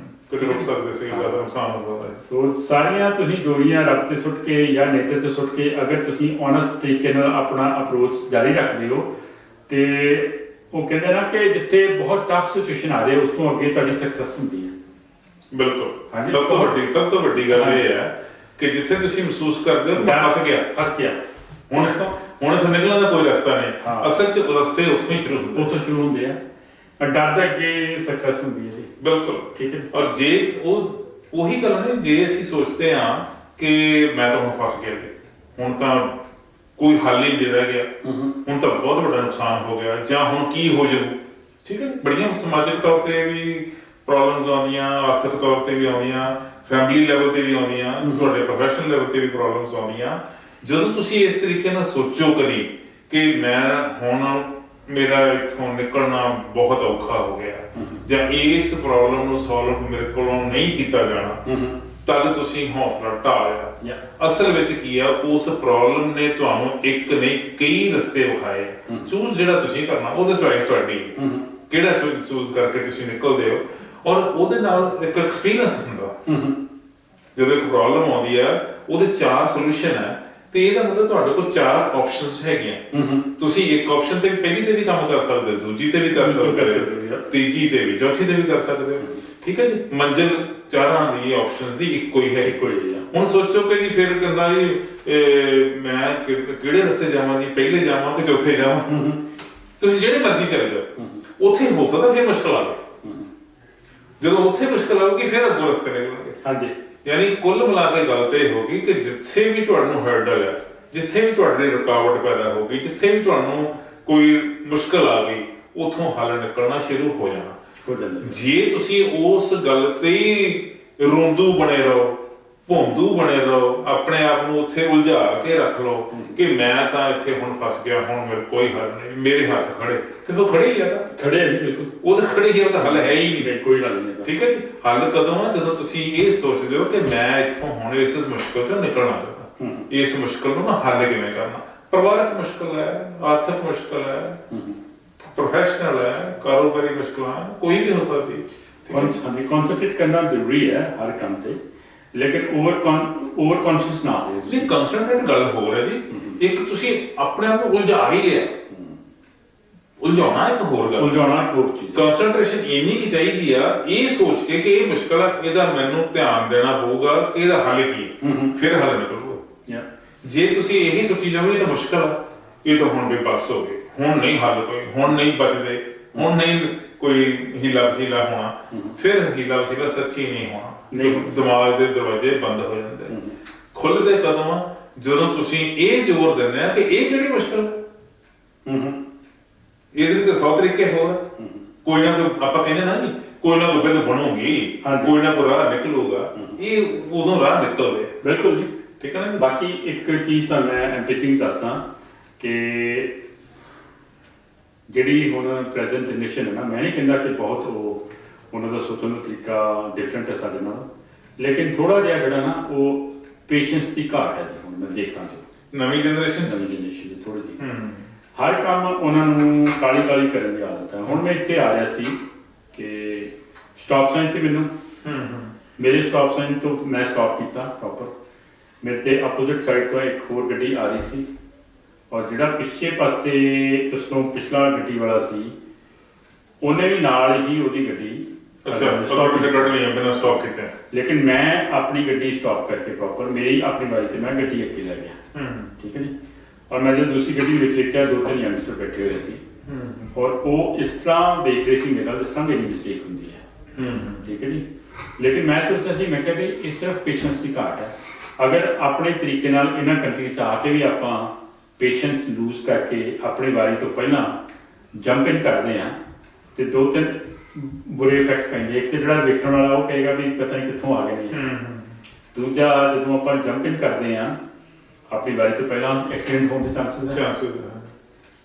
ਕੁਝ ਰੁਕ ਸਕਦੇ ਸੀ, ਜ਼ਿਆਦਾ ਨੁਕਸਾਨ ਹੋ ਸਕਦਾ ਹੈ। ਸੋ ਸਾਰੀਆਂ ਤੁਸੀਂ ਡੋਰੀਆਂ ਰੱਬ ਤੇ ਸੁੱਟ ਕੇ ਜਾਂ ਨੇਚਰ ਤੇ ਸੁੱਟ ਕੇ ਅਗਰ ਤੁਸੀਂ ਓਨੈਸਟ ਤਰੀਕੇ ਨਾਲ ਆਪਣਾ ਅਪਰੋਚ ਜਾਰੀ ਰੱਖਦੇ ਹੋ ਤੇ ਉਹ ਕਹਿੰਦੇ ਨਾ ਕਿ ਜਿੱਥੇ ਬਹੁਤ ਟਫ ਸਿਚੁਏਸ਼ਨ ਆ ਜਾਏ ਉਸ ਤੋਂ ਅੱਗੇ ਤੁਹਾਡੀ ਸਕਸੈਸ ਹੁੰਦੀ ਹੈ। ਬਿਲਕੁਲ। ਸਭ ਤੋਂ ਵੱਡੀ ਗੱਲ ਇਹ ਹੈ ਕਿ ਜਿੱਥੇ ਤੁਸੀਂ ਮਹਿਸੂਸ ਕਰਦੇ ਹੋ ਫਸ ਗਿਆ ਹੁਣ ਇੱਥੋਂ ਨਿਕਲਣ ਦਾ ਕੋਈ ਰਸਤਾ ਨਹੀਂ, ਅਸਲ 'ਚ ਰਸਤੇ ਉੱਥੋਂ ਹੀ ਸ਼ੁਰੂ ਹੁੰਦੇ ਆ। ਡਰ ਦੇ ਅੱਗੇ ਸਕਸੈਸ ਹੁੰਦੀ ਹੈ ਜੀ। ਬਿਲਕੁਲ ਠੀਕ ਹੈ। ਔਰ ਜੇ ਉਹੀ ਗੱਲ ਨਹੀਂ, ਜੇ ਅਸੀਂ ਸੋਚਦੇ ਹਾਂ ਕਿ ਮੈਂ ਤਾਂ ਹੁਣ ਫਸ ਗਿਆ, ਹੁਣ ਤਾਂ ਕੋਈ ਹੱਲ ਹੀ ਨਹੀਂ ਰਹਿ ਗਿਆ, ਹੁਣ ਤਾਂ ਬਹੁਤ ਵੱਡਾ ਨੁਕਸਾਨ ਹੋ ਗਿਆ, ਜਾਂ ਹੁਣ ਕੀ ਹੋ ਜਾਊ। ਠੀਕ ਹੈ। ਬੜੀਆਂ ਸਮਾਜਿਕ ਤੌਰ ਤੇ ਵੀ ਪ੍ਰੋਬਲਮਸ ਆਉਂਦੀਆਂ, ਆਰਥਿਕ ਤੌਰ ਤੇ ਵੀ ਆਉਂਦੀਆਂ, ਫੈਮਿਲੀ ਲੈਵਲ ਤੇ ਵੀ ਆਉਂਦੀਆਂ, ਤੁਹਾਡੇ ਪ੍ਰੋਫੈਸ਼ਨਲ ਲੈਵਲ ਤੇ ਵੀ ਪ੍ਰੋਬਲਮਸ ਆਉਂਦੀਆਂ। ਜਦੋਂ ਤੁਸੀਂ ਇਸ ਤਰੀਕੇ ਨਾਲ ਸੋਚੋ ਕਦੀ ਕਿ ਮੈਂ ਹੁਣ ਮੇਰਾ ਇੱਥੋਂ ਨਿਕਲਣਾ ਬਹੁਤ ਔਖਾ ਹੋ ਗਿਆ, ਜਾਂ ਇਸ ਪ੍ਰੋਬਲਮ ਨੂੰ ਸੋਲਵ ਮੇਰੇ ਕੋਲੋਂ ਨਹੀਂ ਕੀਤਾ ਜਾਣਾ, ਤਦ ਤੁਸੀਂ ਹੌਸਲਾ ਢਾ ਲਿਆ। ਅਸਲ ਵਿੱਚ ਕੀ ਆ, ਉਸ ਪ੍ਰੋਬਲਮ ਨੇ ਤੁਹਾਨੂੰ ਇੱਕ ਨਹੀਂ ਕਈ ਰਸਤੇ ਵਿਖਾਏ। ਚੂਜ਼ ਜਿਹੜਾ ਤੁਸੀਂ ਕਰਨਾ, ਉਹਦੇ ਚੋਇਸ ਤੁਹਾਡੀ, ਕਿਹੜਾ ਚੂਜ਼ ਕਰਕੇ ਤੁਸੀਂ ਨਿਕਲਦੇ ਹੋ। ਔਰ ਉਹਦੇ ਨਾਲ ਇੱਕ ਐਕਸਪੀਰੀਅੰਸ ਹੁੰਦਾ। ਜਦੋਂ ਇੱਕ ਪ੍ਰੋਬਲਮ ਆਉਂਦੀ ਹੈ ਉਹਦੇ 4 ਸੋਲੂਸ਼ਨ ਹੈ ਤੇ ਇਹਦਾ ਮਤਲਬ ਤੁਹਾਡੇ ਕੋਲ 4 ਆਪਸ਼ਨਸ ਹੈਗੀਆਂ। ਤੁਸੀਂ ਇੱਕ ਆਪਸ਼ਨ ਤੇ ਪਹਿਲੀ ਤੇ ਵੀ ਕੰਮ ਕਰ ਸਕਦੇ ਹੋ, ਦੂਜੀ ਤੇ ਵੀ ਕਰ ਸਕਦੇ ਹੋ, ਤੀਜੀ ਤੇ ਵੀ, ਚੌਥੀ ਤੇ ਵੀ ਕਰ ਸਕਦੇ ਹੋ। ਠੀਕ ਹੈ ਜੀ, ਮੰਜ਼ਿਲ ਚਾਰਾਂ ਦੀ ਆਪਸ਼ਨਸ ਦੀ ਇੱਕੋ ਹੀ ਹੈ। ਹੁਣ ਸੋਚੋ ਕਿ ਜੀ ਫਿਰ ਕਹਿੰਦਾ ਜੀ ਮੈਂ ਕਿਹੜੇ ਰਸਤੇ ਜਾਵਾਂ ਜੀ, ਪਹਿਲੇ ਜਾਵਾਂ ਕਿ ਚੌਥੇ ਜਾਵਾਂ। ਤੁਸੀਂ ਜਿਹੜੇ ਮਰਜ਼ੀ ਚਲੇ ਜਾਓ, ਉੱਥੇ ਹੋ ਸਕਦਾ ਫਿਰ ਮੁਸ਼ਕਲ ਆਵੇ। ਜਦੋਂ ਉੱਥੇ ਮੁਸ਼ਕਲ ਆਊਗੀ ਫਿਰ ਅੱਗੋਂ ਰਸਤੇ ਨਿਕਲਣਗੇ। ਹਾਂਜੀ, ਯਾਨੀ ਕੁੱਲ ਮਿਲਾ ਕੇ ਗੱਲ ਤੇ ਇਹ ਹੋ ਗਈ ਕਿ ਜਿੱਥੇ ਵੀ ਤੁਹਾਨੂੰ ਹਰਡਲ ਹੈ, ਜਿੱਥੇ ਵੀ ਤੁਹਾਡੇ ਰੁਕਾਵਟ ਪੈਦਾ ਹੋ ਗਈ, ਜਿੱਥੇ ਵੀ ਤੁਹਾਨੂੰ ਕੋਈ ਮੁਸ਼ਕਲ ਆ ਗਈ, ਉੱਥੋਂ ਹੱਲ ਨਿਕਲਣਾ ਸ਼ੁਰੂ ਹੋ ਜਾਣਾ। ਜੇ ਤੁਸੀਂ ਉਸ ਗੱਲ ਤੇ ਹੀ ਰੋਂਦੂ ਬਣੇ ਰਹੋ, ਭੌਂਦੂ ਬਣੇ ਰਹੋ, ਆਪਣੇ ਆਪ ਨੂੰ ਉੱਥੇ ਉਲਝਾ ਕੇ ਰੱਖ ਲਓ ਕਿ ਮੈਂ ਤਾਂ ਇੱਥੇ ਹੁਣ ਫਸ ਗਿਆ, ਹੁਣ ਮੇਰੇ ਕੋਈ ਹੱਲ ਨਹੀਂ, ਮੇਰੇ ਹੱਥ ਖੜੇ, ਤੇ ਉਹ ਖੜੇ ਹੀ ਆ, ਤਾਂ ਖੜੇ ਨਹੀਂ, ਬਿਲਕੁਲ ਉਹ ਤਾਂ ਖੜੇ ਹੀ ਆ, ਉਹਦਾ ਹੱਲ ਹੈ ਹੀ ਨਹੀਂ, ਕੋਈ ਹੱਲ ਨਹੀਂ। ਠੀਕ ਹੈ ਜੀ, ਹੱਲ ਕਦੋਂ ਆ? ਜਦੋਂ ਤੁਸੀਂ ਇਹ ਸੋਚਦੇ ਹੋ ਕਿ ਮੈਂ ਇੱਥੋਂ ਹੁਣ ਇਸ ਮੁਸ਼ਕਲ ਤੋਂ ਨਿਕਲਣਾ ਚਾਹੁੰਦਾ, ਇਸ ਮੁਸ਼ਕਲ ਨੂੰ ਮੈਂ ਹੱਲ ਕਿਵੇਂ ਕਰਨਾ। ਪਰਿਵਾਰਕ ਮੁਸ਼ਕਲ ਹੈ, ਆਰਥਿਕ ਮੁਸ਼ਕਲ ਹੈ, ਪ੍ਰੋਫੈਸ਼ਨਲ ਹੈ, ਕਾਰੋਬਾਰੀ ਮੁਸ਼ਕਲਾਂ, ਕੋਈ ਵੀ ਹੋ ਸਕਦੀ। ਹਾਂਜੀ, ਕਨਸੈਂਟਰੇਟ ਕਰਨਾ ਜ਼ਰੂਰੀ ਹੈ ਹਰ ਕੰਮ ਤੇ, ਲੇਕਿਨ ਓਵਰ ਕੌਨਸ਼ੀਅਸ ਨਾ ਹੋ ਜੀ। ਕਨਸੈਂਟਰੇਟ ਗੱਲ ਹੋ ਰਿਹਾ ਜੀ, ਇੱਕ ਤੁਸੀਂ ਆਪਣੇ ਆਪ ਨੂੰ ਉਲਝਾ ਹੀ ਲਿਆ, ਉਲਝਾਉਣਾ ਇੱਕ ਹੋਰ ਗੱਲ, ਉਲਝਾਉਣਾ ਇੱਕ ਹੋਰ ਚੀਜ਼। ਕਨਸੈਂਟਰੇਸ਼ਨ ਇੰਨੀ ਕੀ ਚਾਹੀਦੀ ਆ, ਇਹ ਸੋਚ ਕੇ ਕਿ ਇਹ ਮੁਸ਼ਕਲ ਆ, ਇਹਦਾ ਮੈਨੂੰ ਧਿਆਨ ਦੇਣਾ ਪਊਗਾ ਕਿ ਇਹਦਾ ਹੱਲ ਕੀ ਹੈ, ਫਿਰ ਹੱਲ ਨਿਕਲੂਗਾ। ਜੇ ਤੁਸੀਂ ਇਹੀ ਸੋਚੀ ਜਾਓਗੇ ਤਾਂ ਮੁਸ਼ਕਲ ਆ, ਇਹ ਤਾਂ ਹੁਣ ਵੀ ਬਸ ਹੋ ਗਏ, ਹੁਣ ਨਹੀਂ ਹੱਲ ਕੋਈ, ਹੁਣ ਨਹੀਂ ਬਚਦੇ, ਹੁਣ ਨਹੀਂ ਕੋਈ ਹੀਲਾ ਵਸੀਲਾ ਹੋਣਾ, ਫਿਰ ਹੀਲਾ ਵਸੀਲਾ ਸੱਚੀ ਨਹੀਂ ਹੋਣਾ, ਦਿਮਾਗ ਦੇ ਦਰਵਾਜ਼ੇ ਬੰਦ ਹੋ ਜਾਂਦੇ। ਖੁੱਲਦੇ ਕਦੋਂ ਆ? ਜਦੋਂ ਤੁਸੀਂ ਇਹ ਜ਼ੋਰ ਦਿੰਦੇ ਆ ਕਿ ਇਹ ਕਿਹੜੀ ਮੁਸ਼ਕਲ ਹੈ, ਇਹਦੇ ਤੇ 100 ਤਰੀਕੇ ਹੋਰ, ਕੋਈ ਨਾ ਕੋਈ, ਆਪਾਂ ਕਹਿੰਦੇ ਨਾ ਜੀ ਕੋਈ ਨਾ ਕੋਈ ਤਾਂ ਬਣੂਗੀ, ਕੋਈ ਨਾ ਕੋਈ ਰਾਹ ਨਿਕਲੂਗਾ, ਇਹ ਉਦੋਂ ਰਾਹ ਨਿਕਲਦੇ। ਬਿਲਕੁਲ ਜੀ, ਠੀਕ ਹੈ ਨਾ। ਬਾਕੀ ਇੱਕ ਚੀਜ਼ ਤਾਂ ਮੈਂ ਐਮਪੈਥਿੰਗ ਦੱਸਦਾ ਕਿ ਜਿਹੜੀ ਹੁਣ ਪ੍ਰੈਜ਼ੈਂਟ ਜਨਰੇਸ਼ਨ ਹੈ ਨਾ, ਮੈਂ ਨਹੀਂ ਕਹਿੰਦਾ ਕਿ ਬਹੁਤ ਉਹਨਾਂ ਦਾ ਸੋਚਣ ਦਾ ਤਰੀਕਾ ਡਿਫਰੈਂਟ ਹੈ ਸਾਡੇ ਨਾਲ, ਲੇਕਿਨ ਥੋੜਾ ਜਿਹਾ ਜਿਹੜਾ ਨਾ ਉਹ ਪੇਸ਼ੈਂਸ ਦੀ ਘਾਟ ਹੈ ਜੀ। ਹੁਣ ਮੈਂ ਦੇਖਦਾ ਜੀ ਨਵੀਂ ਜਨਰੇਸ਼ਨ ਦੀ ਥੋੜੀ ਜਿਹੀ ਹਰ ਕੰਮ ਉਹਨਾਂ ਨੂੰ ਕਾਲੀ ਕਾਲੀ ਕਰਨ ਦੀ ਆਦਤ ਹੈ। ਹੁਣ ਮੈਂ ਇੱਥੇ ਆ ਰਿਹਾ ਸੀ ਕਿ ਸਟਾਪ ਸਾਈਨ ਤੇ ਮੈਨੂੰ ਮੇਰੇ ਸਟਾਪ ਸਾਈਨ ਤੋਂ ਮੈਂ ਸਟਾਪ ਕੀਤਾ ਪ੍ਰੋਪਰ, ਮੇਰੇ ਤੇ ਆਪੋਜ਼ਿਟ ਸਾਈਡ ਤੋਂ ਇੱਕ ਹੋਰ ਗੱਡੀ ਆ ਰਹੀ ਸੀ, ਔਰ ਜਿਹੜਾ ਪਿੱਛੇ ਪਾਸੇ ਉਸ ਤੋਂ ਪਿਛਲਾ ਗੱਡੀ ਵਾਲਾ ਸੀ, ਉਹਨੇ ਵੀ ਨਾਲ ਹੀ ਉਹਦੀ ਗੱਡੀ ਸਟਾਪ ਕੀਤਾ, ਲੇਕਿਨ ਮੈਂ ਆਪਣੀ ਗੱਡੀ ਸਟਾਪ ਕਰਕੇ ਪ੍ਰੋਪਰ ਮੇਰੀ ਆਪਣੀ ਵਾਰੀ ਤੇ ਮੈਂ ਗੱਡੀ ਅੱਗੇ ਲੈ ਗਿਆ। ਠੀਕ ਹੈ ਜੀ, ਔਰ ਮੈਂ ਜਦੋਂ ਦੂਸਰੀ ਗੱਡੀ ਵਿੱਚ ਦੇਖਿਆ 2-3 ਯੰਗਸਟਰ ਬੈਠੇ ਹੋਏ ਸੀ, ਔਰ ਉਹ ਇਸ ਤਰ੍ਹਾਂ ਦੇਖ ਰਹੇ ਸੀ ਮੇਰੇ ਨਾਲ ਜਿਸ ਤਰ੍ਹਾਂ ਮੇਰੀ ਮਿਸਟੇਕ ਹੁੰਦੀ ਹੈ। ਠੀਕ ਹੈ ਜੀ, ਲੇਕਿਨ ਮੈਂ ਸੋਚਿਆ ਸੀ, ਮੈਂ ਕਿਹਾ ਵੀ ਇਹ ਸਿਰਫ ਪੇਸ਼ੈਂਸ ਦੀ ਘਾਟ ਹੈ। ਅਗਰ ਆਪਣੇ ਤਰੀਕੇ ਨਾਲ ਇਹਨਾਂ ਕੰਟਰੀ 'ਚ ਆ ਕੇ ਵੀ ਆਪਾਂ ਪੇਸ਼ੈਂਸ ਲੂਜ਼ ਕਰਕੇ ਆਪਣੀ ਵਾਰੀ ਤੋਂ ਪਹਿਲਾਂ ਜੰਪ ਇਨ ਕਰਦੇ ਹਾਂ ਤੇ 2-3 ਬੁਰੇ ਇਫੈਕਟ ਪੈਂਦੇ। ਇੱਕ ਤੇ ਜਿਹੜਾ ਵੇਖਣ ਵਾਲਾ ਉਹ ਕਹੇਗਾ ਵੀ ਪਤਾ ਨਹੀਂ ਕਿੱਥੋਂ ਆ ਗਏ ਨੇ, ਦੂਜਾ ਜਦੋਂ ਆਪਾਂ ਜੰਪ ਇਨ ਕਰਦੇ ਹਾਂ ਆਪਣੀ ਵਾਰੀ ਤੋਂ ਪਹਿਲਾਂ ਐਕਸੀਡੈਂਟ ਹੋਣ ਦੇ ਚਾਂਸਸ ਹੈ।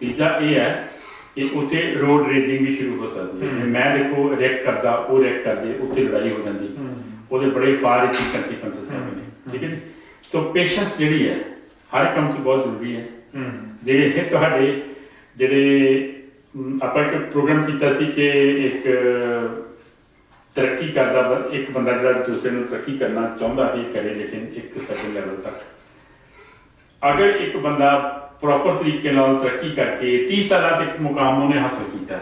ਤੀਜਾ ਇਹ ਹੈ ਕਿ ਉੱਥੇ ਰੋਡ ਰੇਜਿੰਗ ਵੀ ਸ਼ੁਰੂ ਹੋ ਸਕਦੀ ਹੈ। ਮੈਂ ਦੇਖੋ ਰੈਕ ਕਰਦਾ, ਉਹ ਰੈਕ ਕਰਦੇ, ਉੱਥੇ ਲੜਾਈ ਹੋ ਜਾਂਦੀ, ਉਹਦੇ ਬੜੇ ਫਾਰ ਰਿਚਿੰਗ ਕੰਸੀਕੁਐਂਸਸ ਨੇ। ਠੀਕ ਹੈ ਜੀ, ਸੋ ਪੇਸ਼ੈਂਸ ਜਿਹੜੀ ਹੈ ਹਰ ਕੰਮ 'ਚ ਬਹੁਤ ਜ਼ਰੂਰੀ ਹੈ। ਜਿਹੜੇ ਤੁਹਾਡੇ ਜਿਹੜੇ ਆਪਾਂ ਇੱਕ ਪ੍ਰੋਗਰਾਮ ਕੀਤਾ ਸੀ ਕਿ ਇੱਕ ਤਰੱਕੀ ਕਰਦਾ ਇੱਕ ਬੰਦਾ ਜਿਹੜਾ ਦੂਸਰੇ ਨੂੰ ਤਰੱਕੀ ਕਰਨਾ ਚਾਹੁੰਦਾ ਸੀ ਕਰੇ, ਲੇਕਿਨ ਇੱਕ ਸਰਟਨ ਲੈਵਲ ਤੱਕ। ਅਗਰ ਇੱਕ ਬੰਦਾ ਪ੍ਰੋਪਰ ਤਰੀਕੇ ਨਾਲ ਤਰੱਕੀ ਕਰਕੇ 30 ਸਾਲਾਂ 'ਚ ਇੱਕ ਮੁਕਾਮ ਉਹਨੇ ਹਾਸਲ ਕੀਤਾ,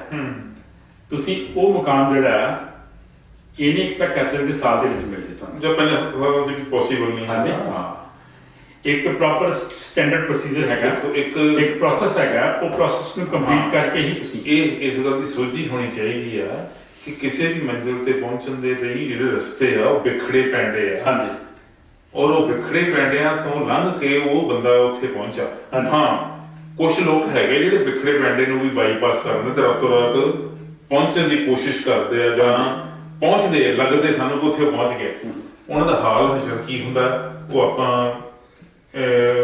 ਤੁਸੀਂ ਉਹ ਮੁਕਾਮ ਜਿਹੜਾ ਇਹ ਨਹੀਂ ਐਕਸਪੈਕਟ ਕਰ ਸਕਦੇ ਸਾਲ ਦੇ ਵਿੱਚ ਮਿਲ ਜੇ ਤੁਹਾਨੂੰ, ਜੋ ਪਹਿਲਾਂ 7 ਸਾਲਾਂ 'ਚ ਪੋਸੀਬਲ ਨਹੀਂ ਹੈ। ਹਾਂ, ਇੱਕ ਪ੍ਰੋਪਰ ਸਟੈਂਡਰਡ ਪ੍ਰੋਸੀਜਰ ਹੈਗਾ, ਇੱਕ ਪ੍ਰੋਸੈਸ ਹੈਗਾ, ਉਹ ਪ੍ਰੋਸੈਸ ਨੂੰ ਕੰਪਲੀਟ ਕਰਕੇ ਹੀ ਤੁਸੀਂ ਇਸ ਗੱਲ ਦੀ ਸੋਝੀ ਹੋਣੀ ਚਾਹੀਦੀ ਆ ਕਿ ਕਿਸੇ ਵੀ ਮੰਜ਼ਿਲ ਤੇ ਪਹੁੰਚਣ ਦੇ ਲਈ ਜਿਹੜੇ ਰਸਤੇ ਆ ਉਹ ਵਿਖੜੇ ਪੈਂਦੇ ਆ। ਹਾਂਜੀ, ਔਰ ਉਹ ਵਿਖੜੇ ਪੈਂਡਿਆਂ ਤੋਂ ਲੰਘ ਕੇ ਉਹ ਬੰਦਾ ਉੱਥੇ ਪਹੁੰਚਾ। ਹਾਂ, ਕੁਝ ਲੋਕ ਹੈਗੇ ਜਿਹੜੇ ਵਿਖੜੇ ਪੈਂਡੇ ਨੂੰ ਵੀ ਬਾਈਪਾਸ ਕਰਦੇ ਤੇ ਰਾਤੋਂ ਰਾਤ ਪਹੁੰਚਣ ਦੀ ਕੋਸ਼ਿਸ਼ ਕਰਦੇ ਆ, ਜਾਂ ਪਹੁੰਚਦੇ ਲੱਗਦੇ ਸਾਨੂੰ ਕਿ ਉੱਥੇ ਪਹੁੰਚ ਗਏ। ਉਹਨਾਂ ਦਾ ਹਾਲ ਹਸ਼ਰ ਕੀ ਹੁੰਦਾ ਉਹ ਆਪਾਂ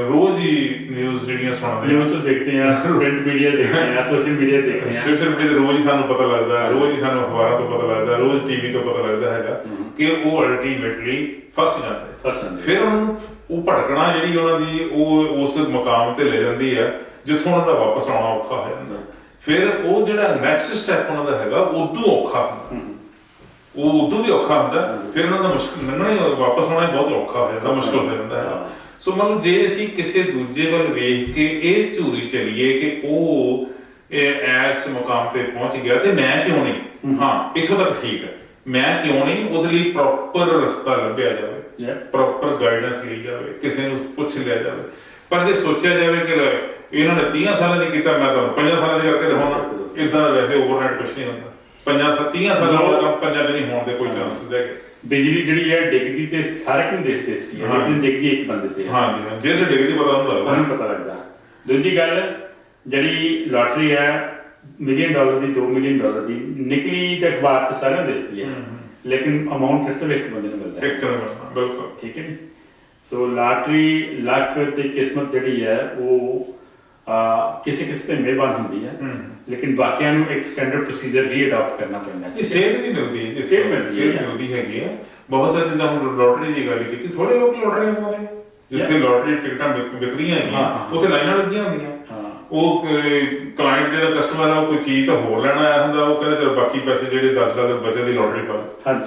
ਰੋਜ਼ ਹੀ ਨਿਊਜ਼ ਜਿਹੜੀਆਂ ਸੁਣਦੇ ਨਿਊਜ਼ ਤੋਂ ਦੇਖਦੇ ਆ, ਪ੍ਰਿੰਟ ਮੀਡੀਆ ਦੇਖਦੇ ਆ, ਸੋਸ਼ਲ ਮੀਡੀਆ ਦੇਖਦੇ ਆ, ਸੋਸ਼ਲ ਮੀਡੀਆ ਤੇ ਰੋਜ਼ ਹੀ ਸਾਨੂੰ ਪਤਾ ਲੱਗਦਾ, ਰੋਜ਼ ਹੀ ਸਾਨੂੰ ਅਖਬਾਰਾਂ ਤੋਂ ਪਤਾ ਲੱਗਦਾ, ਰੋਜ਼ ਟੀਵੀ ਤੋਂ ਪਤਾ ਲੱਗਦਾ ਹੈਗਾ ਕਿ ਉਹ ਅਲਟੀਮੇਟਲੀ ਫਸ ਜਾਂਦੇ। ਫਿਰ ਉਹਨਾਂ ਨੂੰ ਉਹ ਭਟਕਣਾ ਜਿਹੜੀ ਉਹਨਾਂ ਦੀ ਉਹ ਉਸ ਮੁਕਾਮ ਤੇ ਲੈ ਜਾਂਦੀ ਹੈ ਜਿੱਥੋਂ ਉਹਨਾਂ ਦਾ ਵਾਪਸ ਆਉਣਾ ਔਖਾ ਹੋ ਜਾਂਦਾ। ਫਿਰ ਉਹ ਜਿਹੜਾ ਨੈਕਸਟ ਸਟੈਪ ਉਹਨਾਂ ਦਾ ਹੈਗਾ ਉਦੋਂ ਔਖਾ ਹੁੰਦਾ, ਉਹ ਉਦੋਂ ਵੀ ਔਖਾ ਹੁੰਦਾ। ਫਿਰ ਉਹਨਾਂ ਦਾ ਮੁਸ਼ਕਿਲ ਲੰਘਣਾ, ਵਾਪਸ ਆਉਣਾ ਬਹੁਤ ਔਖਾ ਹੋ ਜਾਂਦਾ, ਮੁਸ਼ਕਿਲ ਹੋ ਜਾਂਦਾ ਹੈ। ਸੋ ਮਤਲਬ ਜੇ ਅਸੀਂ ਕਿਸੇ ਦੂਜੇ ਵੱਲ ਵੇਖ ਕੇ ਇਹ ਝੂਰੀ ਚਲੀਏ ਕਿ ਉਹ ਇਸ ਮੁਕਾਮ ਤੇ ਪਹੁੰਚ ਗਿਆ ਤੇ ਮੈਂ ਕਿਉਂ ਨਹੀਂ, ਹਾਂ ਇੱਥੋਂ ਤੱਕ ਠੀਕ ਹੈ, ਮੈਂ ਕਿਉਂ ਨਹੀਂ, ਉਹਦੇ ਲਈ ਪ੍ਰੋਪਰ ਰਸਤਾ ਲੱਭਿਆ ਜਾਵੇ, ਪ੍ਰੋਪਰ ਗਾਈਡੈਂਸ ਲਈ ਜਾਵੇ, ਕਿਸੇ ਨੂੰ ਪੁੱਛ ਲਿਆ ਜਾਵੇ। ਪਰ ਜੇ ਸੋਚਿਆ ਜਾਵੇ ਕਿ ਇਹਨਾਂ ਨੇ 30 ਸਾਲਾਂ ਦੀ ਕੀਤਾ, ਮੈਂ ਤੁਹਾਨੂੰ 5 ਸਾਲਾਂ ਦੀ ਕਰਕੇ ਦਿਖਾਉਣਾ, ਇਦਾਂ ਵੈਸੇ ਓਵਰਨਾਈਟ ਕੁਝ ਨਹੀਂ ਹੁੰਦਾ। 30 ਸਾਲਾਂ ਦਾ ਕੰਮ 5 ਚ ਨਹੀਂ ਹੋਣ ਦੇ ਕੋਈ ਚਾਂਸਸ ਹੈਗੇ। ਬਿਜਲੀ ਜਿਹੜੀ ਹੈ ਡਿੱਗਦੀ ਤੇ ਸਾਰੇ ਨੂੰ ਦੇਖਦੇ ਸੀ, ਲੇਕਿਨ ਡਿੱਗਦੀ ਇੱਕ ਬੰਦੇ ਤੇ। ਹਾਂਜੀ ਹਾਂ, ਜੇ ਡਿੱਗਦੀ ਪਤਾ ਉਹਨੂੰ ਪਤਾ ਲੱਗਦਾ। ਦੂਜੀ ਗੱਲ ਜਿਹੜੀ ਲਾਟਰੀ ਹੈ $1 ਮਿਲੀਅਨ ਦੀ, $2 ਮਿਲੀਅਨ ਦੀ ਨਿਕਲੀ ਤੇ ਅਖਬਾਰ 'ਚ ਸਾਰਿਆਂ ਨੂੰ ਦਿਸਦੀ ਹੈ, ਲੇਕਿਨ ਅਮਾਉਂਟ ਕਿਸ ਤਰ੍ਹਾਂ ਇੱਕ ਬੰਦੇ ਨੂੰ ਮਿਲਦਾ ਹੈ। ਬਿਲਕੁਲ ਠੀਕ ਹੈ ਜੀ। ਸੋ ਲਾਟਰੀ ਲੱਕ ਤੇ ਕਿਸਮਤ ਜਿਹੜੀ ਹੈ ਉਹ ਕਿਸੇ ਕਿਸੇ ਤੇ ਮਿਹਰਬਾਨ ਹੁੰਦੀ ਹੈ, ਲੇਕਿਨ ਬਾਕੀਆਂ ਨੂੰ ਇੱਕ ਸਟੈਂਡਰਡ ਪ੍ਰੋਸੀਜਰ ਹੀ ਅਡਾਪਟ ਕਰਨਾ ਪੈਂਦਾ ਹੈ। ਸੇਧ ਵੀ ਮਿਲਦੀ ਹੈ, ਸੇਧ ਮਿਲਦੀ ਹੈਗੀ ਹੈ। ਬਹੁਤ ਸਾਰੇ ਜਿੱਦਾਂ ਹੁਣ ਲੋਟਰੀ ਦੀ ਗੱਲ ਕੀਤੀ, ਥੋੜੇ ਲੋਕ ਲੋਟਰੀ ਪਾਉਂਦੇ, ਜਿੱਥੇ ਲੋਟਰੀ ਟਿਕਟਾਂ ਵਿਕਦੀਆਂ ਹੈਗੀਆਂ ਉੱਥੇ ਲਾਈਨਾਂ ਲੱਗੀਆਂ ਹੁੰਦੀਆਂ। ਉਹ ਕਲਾਇੰਟ ਜਿਹੜਾ ਕਸਟਮਰ ਆ ਉਹ ਕੋਈ ਚੀਜ਼ ਤਾਂ ਹੋਰ ਲੈਣ ਆਇਆ ਹੁੰਦਾ, ਉਹ ਕਹਿੰਦੇ ਚਲੋ ਬਾਕੀ ਪੈਸੇ ਜਿਹੜੇ 10 ਲੱਖ ਬਚੇ ਦੀ ਲੋਟਰੀ ਪਾ। ਹਾਂਜੀ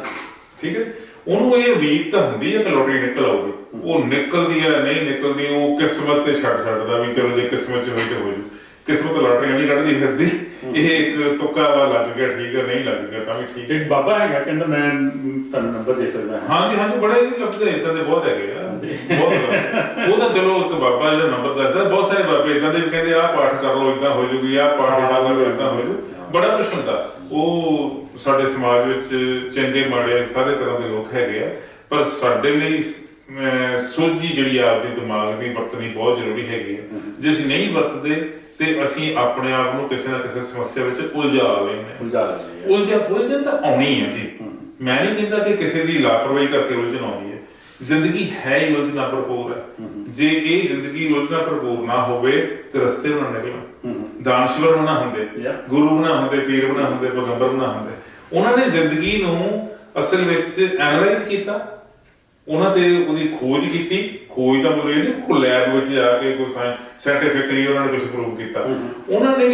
ਠੀਕ ਹੈ। ਉਹਨੂੰ ਇਹ ਉਮੀਦ ਤਾਂ ਹੁੰਦੀ ਹੈ ਕਿ ਲੋਟਰੀ ਨਿਕਲ ਆਊਗੀ, ਉਹ ਨਿਕਲਦੀ ਹੈ ਨਹੀਂ ਨਿਕਲਦੀ ਉਹ ਕਿਸਮਤ ਤੇ ਛੱਡਦਾ ਵੀ ਚਲੋ ਜੇ ਕਿਸਮਤ ਚ ਹੋਈ ਤੇ ਹੋ ਜੂ। ਕਿਸਮਤ ਲਾਟਰੀਆਂ ਨਹੀਂ ਕੱਢਦੀ ਫਿਰਦੀ, ਇਹ ਇੱਕ ਤੁੱਕਾ ਵਾ ਲੱਗ ਗਿਆ ਠੀਕ ਹੈ, ਨਹੀਂ ਲੱਗ ਗਿਆ ਤਾਂ ਵੀ ਠੀਕ। ਇੱਕ ਬਾਬਾ ਹੈਗਾ ਕਹਿੰਦਾ ਮੈਂ ਤੁਹਾਨੂੰ ਨੰਬਰ ਦੇ ਸਕਦਾ। ਹਾਂਜੀ ਹਾਂਜੀ, ਬੜੇ ਲੱਭਦੇ ਇਦਾਂ ਦੇ ਬਹੁਤ ਹੈਗੇ ਆ, ਬਹੁਤ। ਉਹ ਤਾਂ ਚਲੋ ਇੱਕ ਬਾਬਾ ਜਿਹੜਾ ਨੰਬਰ ਦੱਸਦਾ, ਬਹੁਤ ਸਾਰੇ ਬਾਬੇ ਇਦਾਂ ਦੇ ਵੀ ਕਹਿੰਦੇ ਆਹ ਪਾਠ ਕਰ ਲਓ ਇਦਾਂ ਹੋ ਜੂਗੀ, ਆਹ ਪਾਠ ਇਦਾਂ ਕਰ ਲਓ ਇਦਾਂ ਹੋ ਜੂ। ਬੜਾ ਕੁਛ ਹੁੰਦਾ। ਉਹ ਸਾਡੇ ਸਮਾਜ ਵਿੱਚ ਚੰਗੇ ਮਾੜੇ ਸਾਰੇ ਤਰ੍ਹਾਂ ਦੇ ਲੋਕ ਹੈਗੇ ਆ, ਪਰ ਸਾਡੇ ਲਈ ਸੋਝੀ ਜਿਹੜੀ ਆਪਦੇ ਦਿਮਾਗ ਦੀ ਵਰਤਣੀ ਬਹੁਤ ਜ਼ਰੂਰੀ ਹੈਗੀ ਹੈ। ਜੇ ਅਸੀਂ ਨਹੀਂ ਵਰਤਦੇ ਤੇ ਅਸੀਂ ਆਪਣੇ ਆਪ ਨੂੰ ਕਿਸੇ ਨਾ ਕਿਸੇ ਸਮੱਸਿਆ ਵਿੱਚ ਉਲਝਾ ਲੈਂਦੇ ਹਾਂ। ਉਲਝਣ ਤਾਂ ਆਉਣੀ ਹੈ ਜੀ, ਮੈਂ ਨਹੀਂ ਕਹਿੰਦਾ ਕਿ ਕਿਸੇ ਦੀ ਲਾਪਰਵਾਹੀ ਕਰਕੇ ਉਲਝਣ ਆਉਂਦੀ ਹੈ। ਜ਼ਿੰਦਗੀ ਹੈ ਹੀ ਉਲਝਣਾ ਭਰਪੂਰ ਹੈ। ਜੇ ਇਹ ਜ਼ਿੰਦਗੀ ਉਲਝਣਾ ਭਰਪੂਰ ਨਾ ਹੋਵੇ ਤੇ ਰਸਤੇ ਨਾ ਨਿਕਲਣ। ਦਾਨਸ਼ਵਰ ਨਾ ਹੁੰਦੇ, ਗੁਰੂ ਨਾ ਹੁੰਦੇ, ਪੀਰ ਨਾ ਹੁੰਦੇ, ਪੈਗੰਬਰ ਨਾ ਹੁੰਦੇ, ਉਹਨਾਂ ਨੇ ਜ਼ਿੰਦਗੀ ਨੂੰ ਅਸਲ ਵਿੱਚ ਐਨਾਲਾਈਜ਼ ਕੀਤਾ, ਉਹਨਾਂ ਤੇ ਉਹਦੀ ਖੋਜ ਕੀਤੀ। ਖੋਜ ਦਾ ਮਤਲਬ ਇਹ ਨਹੀਂ ਕੋਈ ਲੈਬ ਵਿੱਚ ਜਾ ਕੇ ਕੋਈ ਸਾਇੰਟੀਫਿਕਲੀ ਉਹਨਾਂ ਨੇ ਕੁਝ ਪ੍ਰੂਵ ਕੀਤਾ। ਉਹਨਾਂ ਨੇ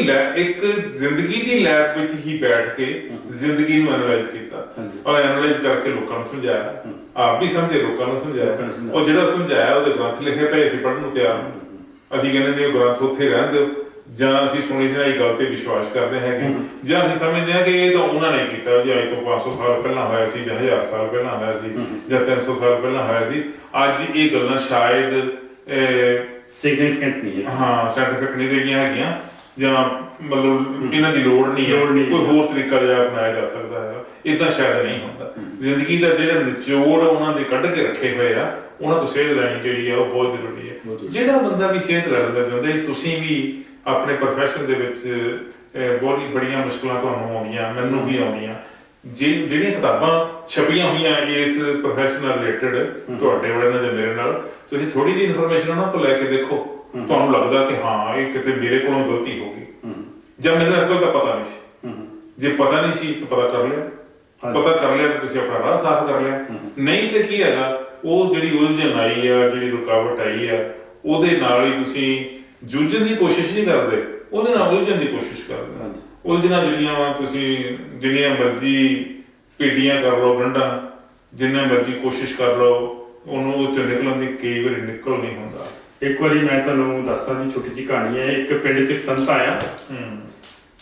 ਇੱਕ ਜ਼ਿੰਦਗੀ ਦੀ ਲੈਬ ਵਿੱਚ ਹੀ ਬੈਠ ਕੇ ਜ਼ਿੰਦਗੀ ਨੂੰ ਐਨਾਲਾਈਜ਼ ਕੀਤਾ ਔਰ ਐਨਾਲਾਈਜ਼ ਕਰਕੇ ਲੋਕਾਂ ਨੂੰ ਸਮਝਾਇਆ, ਆਪ ਵੀ ਸਮਝੇ, ਲੋਕਾਂ ਨੂੰ ਸਮਝਾਇਆ। ਉਹ ਜਿਹੜਾ ਸਮਝਾਇਆ ਉਹਦੇ ਗ੍ਰੰਥ ਲਿਖੇ ਪਏ, ਅਸੀਂ ਪੜ੍ਹਨ ਨੂੰ ਤਿਆਰ ਹਾਂ। ਅਸੀਂ ਕਹਿੰਦੇ ਨੇ ਉਹ ਗ੍ਰੰਥ ਉੱਥੇ ਰਹਿਣ ਦਿਓ, ਜਾਂ ਅਸੀਂ ਸੁਣੀ ਸੁਣਾਈ ਗੱਲ ਤੇ ਵਿਸ਼ਵਾਸ ਕਰਦੇ ਹੈਗੇ, ਜਾਂ ਅਸੀਂ ਸਮਝਦੇ ਹਾਂ ਕਿ ਇਹ ਤਾਂ ਉਹਨਾਂ ਨੇ ਕੀਤਾ ਜੀ, ਅੱਜ ਤੋਂ 500 ਸਾਲ ਪਹਿਲਾਂ ਹੋਇਆ ਸੀ, ਜਾਂ 1000 ਸਾਲ ਪਹਿਲਾਂ ਹੋਇਆ ਸੀ, ਜਾਂ 300 ਸਾਲ ਪਹਿਲਾਂ ਹੋਇਆ ਸੀ। ਅੱਜ ਇਹ ਗੱਲਾਂ ਸ਼ਾਇਦ ਸਿਗਨੀਫੀਕੈਂਟ ਨਹੀਂ ਹੈ, ਹਾਂ ਸਾਇੰਟੀਫਿਕ ਨਹੀਂ ਰਹੀਆਂ ਹੈਗੀਆਂ, ਜਾਂ ਮਤਲਬ ਇਹਨਾਂ ਦੀ ਲੋੜ ਨਹੀਂ ਹੈ, ਕੋਈ ਹੋਰ ਤਰੀਕਾ ਜਿਹਾ ਅਪਣਾਇਆ ਜਾ ਸਕਦਾ ਹੈਗਾ। ਏਦਾਂ ਸ਼ਾਇਦ ਨਹੀਂ ਹੁੰਦਾ। ਜ਼ਿੰਦਗੀ ਦਾ ਜਿਹੜਾ ਨਿਚੋੜ ਉਹਨਾਂ ਨੇ ਕੱਢ ਕੇ ਰੱਖੇ ਹੋਏ ਆ, ਉਹਨਾਂ ਤੋਂ ਸੇਧ ਲੈਣੀ ਜਿਹੜੀ ਆ ਉਹ ਬਹੁਤ ਜ਼ਰੂਰੀ ਹੈ। ਜਿਹੜਾ ਬੰਦਾ ਵੀ ਸੇਧ ਲੈਣਾ ਚਾਹੁੰਦਾ, ਤੁਸੀਂ ਵੀ ਆਪਣੇ ਪ੍ਰੋਫੈਸ਼ਨ ਦੇ ਵਿੱਚ ਬੜੀਆਂ ਮੁਸ਼ਕਲਾਂ ਤੁਹਾਨੂੰ ਆਉਂਦੀਆਂ, ਮੈਨੂੰ ਵੀ ਆਉਂਦੀਆਂ। ਜਿਹੜੀਆਂ ਕਿਤਾਬਾਂ ਛਪੀਆਂ ਹੋਈਆਂ ਇਸ ਪ੍ਰੋਫੈਸ਼ਨ ਨਾਲ ਰਿਲੇਟਡ ਤੁਹਾਡੇ ਵਾਲੇ ਨਾਲ ਜਾਂ ਮੇਰੇ ਨਾਲ, ਤੁਸੀਂ ਥੋੜੀ ਜਿਹੀ ਇਨਫੋਰਮੇਸ਼ਨ ਉਹਨਾਂ ਕੋਲ ਲੈ ਕੇ ਦੇਖੋ, ਤੁਹਾਨੂੰ ਲੱਗਦਾ ਕਿ ਹਾਂ ਇਹ ਕਿਤੇ ਮੇਰੇ ਕੋਲੋਂ ਗਲਤੀ ਹੋ ਗਈ, ਜਾਂ ਮੈਨੂੰ ਅਸਲ ਦਾ ਪਤਾ ਨਹੀਂ ਸੀ। ਜੇ ਪਤਾ ਨਹੀਂ ਸੀ ਤਾਂ ਪਤਾ ਕਰ ਲਿਆ ਤਾਂ ਤੁਸੀਂ ਆਪਣਾ ਰਾਹ ਸਾਫ਼ ਕਰ ਲਿਆ। ਨਹੀਂ ਤੇ ਕੀ ਹੈਗਾ, ਉਹ ਜਿਹੜੀ ਉਲਝਣ ਆਈ ਆ, ਜਿਹੜੀ ਰੁਕਾਵਟ ਆਈ ਆ, ਉਹਦੇ ਨਾਲ ਹੀ ਤੁਸੀਂ ਜੂਝਣ ਦੀ ਕੋਸ਼ਿਸ਼ ਨਹੀਂ ਕਰਦੇ, ਉਹਦੇ ਨਾਲ ਉਲਝਣ ਦੀ ਕੋਸ਼ਿਸ਼ ਕਰਦੇ। ਉਲਝਣਾ ਜਿਹੜੀਆਂ ਵਾ ਤੁਸੀਂ ਜਿੰਨੀਆਂ ਮਰਜ਼ੀ ਪੀੜੀਆਂ ਕਰ ਲਓ, ਗੰਢਾਂ ਜਿੰਨਾ ਮਰਜ਼ੀ ਕੋਸ਼ਿਸ਼ ਕਰ ਲਓ, ਉਹਨੂੰ ਉਹ ਚੋਂ ਨਿਕਲਣ ਦੀ ਕਈ ਵਾਰੀ ਨਿਕਲ ਨਹੀਂ ਹੁੰਦਾ। ਇੱਕ ਵਾਰੀ ਮੈਂ ਤੁਹਾਨੂੰ ਦੱਸਦਾ ਦੀ ਛੋਟੀ ਜਿਹੀ ਕਹਾਣੀ ਹੈ। ਇੱਕ ਪਿੰਡ 'ਚ ਇੱਕ ਸੰਤ ਆਇਆ,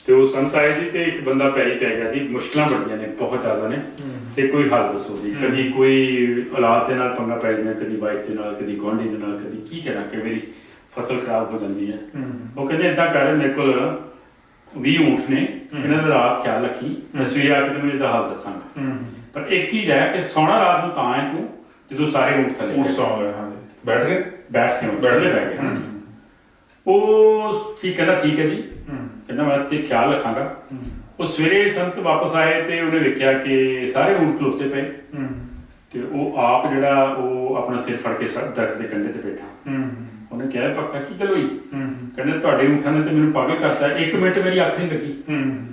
ਤੇ ਉਹ ਸੰਤ ਆਇਆ ਜੀ, ਤੇ ਇੱਕ ਬੰਦਾ ਪੈਰੀ ਪੈ ਗਿਆ ਜੀ, ਮੁਸ਼ਕਲਾਂ ਬਣਦੀਆਂ ਨੇ ਬਹੁਤ ਜ਼ਿਆਦਾ ਨੇ, ਤੇ ਕੋਈ ਹੱਲ ਦੱਸੋ ਜੀ। ਕਦੀ ਕੋਈ ਔਲਾਦ ਦੇ ਨਾਲ ਪੰਗਾ ਪੈ ਜਾਂਦਾ, ਕਦੀ ਵਾਈਫ ਦੇ ਨਾਲ, ਕਦੀ ਗੁਆਂਢੀ ਦੇ ਨਾਲ, ਕਦੀ ਕੀ ਕਰਾਂ, ਕਿ ਮੇਰੀ ਫਸਲ ਖਰਾਬ ਹੋ ਜਾਂਦੀ ਹੈ। ਉਹ ਕਹਿੰਦੇ ਏਦਾਂ ਕਰ, ਮੇਰੇ ਕੋਲ 20 ਊਂਠ ਨੇ, ਇਹਨਾਂ ਦਾ ਰਾਤ ਖਿਆਲ ਰੱਖੀ, ਮੈਂ ਸਵੇਰੇ ਆ ਕੇ ਤੈਨੂੰ ਇਹਦਾ ਹਾਲ ਦੱਸਾਂਗਾ। ਪਰ ਇੱਕ ਚੀਜ਼ ਹੈ ਕਿ ਸੌਣਾ ਰਾਤ ਨੂੰ ਤਾਂ ਹੈ ਤੂੰ ਜਦੋਂ ਸਾਰੇ ਊਂਠ ਥੱਲੇ ਸੌਂ ਗਏ। ਬੈਠ ਕੇ ਬਹਿ ਗਏ। ਉਹ ਕਹਿੰਦਾ ਠੀਕ ਹੈ ਜੀ, ਕਹਿੰਦਾ ਮੈਂ ਤੇ ਖਿਆਲ ਰੱਖਾਂਗਾ। ਉਹ ਸਵੇਰੇ ਸੰਤ ਵਾਪਸ ਆਏ ਤੇ ਉਹਨੇ ਵੇਖਿਆ ਕਿ ਸਾਰੇ ਊਂਠ ਖਲੋਤੇ ਪਏ, ਤੇ ਉਹ ਆਪ ਜਿਹੜਾ ਉਹ ਆਪਣਾ ਸਿਰ ਫੜ ਕੇ ਦਰਖਤ ਦੇ ਕੰਢੇ ਤੇ ਬੈਠਾ। ਉਹਨੇ ਕਿਹਾ ਪੱਕਾ ਕੀ ਗੱਲ ਹੋਈ? ਕਹਿੰਦੇ ਤੁਹਾਡੇ ਊਂਠਾਂ ਨੇ ਤੇ ਮੈਨੂੰ ਪਾਗਲ ਕਰਤਾ, 1 ਮਿੰਟ ਮੇਰੀ ਅੱਖ ਨਹੀਂ ਲੱਗੀ।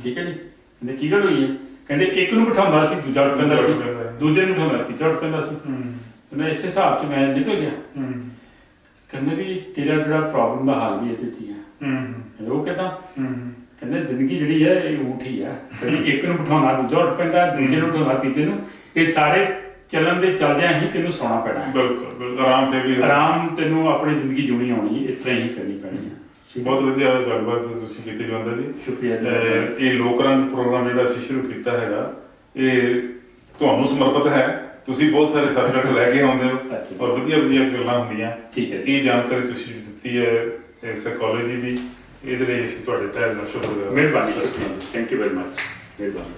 ਠੀਕ ਹੈ ਜੀ। ਕਹਿੰਦੇ ਕੀ ਗੱਲ ਹੋਈ ਹੈ? ਕਹਿੰਦੇ ਇੱਕ ਨੂੰ ਬਿਠਾਉਂਦਾ ਸੀ ਦੂਜਾ ਉੱਠ ਪੈਂਦਾ ਸੀ, ਦੂਜੇ ਨੂੰ ਬਿਠਾਉਂਦਾ ਤੀਜਾ ਉੱਠ ਪੈਂਦਾ ਸੀ। ਕਹਿੰਦਾ ਇਸੇ ਹਿਸਾਬ 'ਚ ਮੈਂ ਨਿਕਲ ਗਿਆ। ਕਹਿੰਦੇ ਵੀ ਤੇਰਾ ਜਿਹੜਾ ਪ੍ਰੋਬਲਮ ਦਾ ਹੱਲ ਵੀ ਇਹਦੇ 'ਚ ਹੀ ਹੈ। ਉਹ ਕਹਿੰਦੇ ਜ਼ਿੰਦਗੀ ਜਿਹੜੀ ਹੈ ਇਹ ਊਂਠ ਹੀ ਹੈ। ਕਹਿੰਦੇ ਇੱਕ ਨੂੰ ਬਿਠਾਉਣਾ ਦੂਜਾ ਉੱਠ ਪੈਂਦਾ, ਦੂਜੇ ਨੂੰ ਬਿਠਾਉਣਾ ਤੀਜੇ ਨੂੰ। ਇਹ ਸਾਰੇ ਚੱਲਣ ਦੇ ਚੱਲਦਿਆਂ ਹੀ ਤੈਨੂੰ ਸੌਣਾ ਪੈਣਾ ਹੈ। ਬਿਲਕੁਲ ਬਿਲਕੁਲ, ਆਰਾਮ ਫਿਰ ਵੀ ਆਰਾਮ ਤੈਨੂੰ ਆਪਣੀ ਜ਼ਿੰਦਗੀ ਜਿਉਣੀ ਆਉਣੀ ਇਸ ਤਰ੍ਹਾਂ ਹੀ ਕਰਨੀ ਪੈਣੀ ਹੈ। ਬਹੁਤ ਵਧੀਆ ਗੱਲਬਾਤ ਤੁਸੀਂ ਕੀਤੀ ਜਵੰਦਰ ਜੀ। ਸ਼ੁਕਰੀਆ ਜੀ। ਇਹ ਲੋਕ ਰੰਗ ਪ੍ਰੋਗਰਾਮ ਜਿਹੜਾ ਅਸੀਂ ਸ਼ੁਰੂ ਕੀਤਾ ਹੈਗਾ, ਇਹ ਤੁਹਾਨੂੰ ਸਮਰਪਿਤ ਹੈ। ਤੁਸੀਂ ਬਹੁਤ ਸਾਰੇ ਸਬਜੈਕਟ ਲੈ ਕੇ ਆਉਂਦੇ ਹੋ ਔਰ ਵਧੀਆ ਵਧੀਆ ਗੱਲਾਂ ਹੁੰਦੀਆਂ। ਠੀਕ ਹੈ। ਇਹ ਜਾਣਕਾਰੀ ਤੁਸੀਂ ਦਿੱਤੀ ਹੈ ਸਾਈਕੋਲੋਜੀ ਦੀ, ਇਹਦੇ ਲਈ ਅਸੀਂ ਤੁਹਾਡੇ ਤਹਿ ਦਿਲੋਂ ਸ਼ੁਕਰਗੁਜ਼ਾਰ ਹਾਂ। ਮਿਹਰਬਾਨੀ, ਥੈਂਕ ਯੂ ਵੈਰੀ ਮਚ। ਮਿਹਰਬਾਨੀ।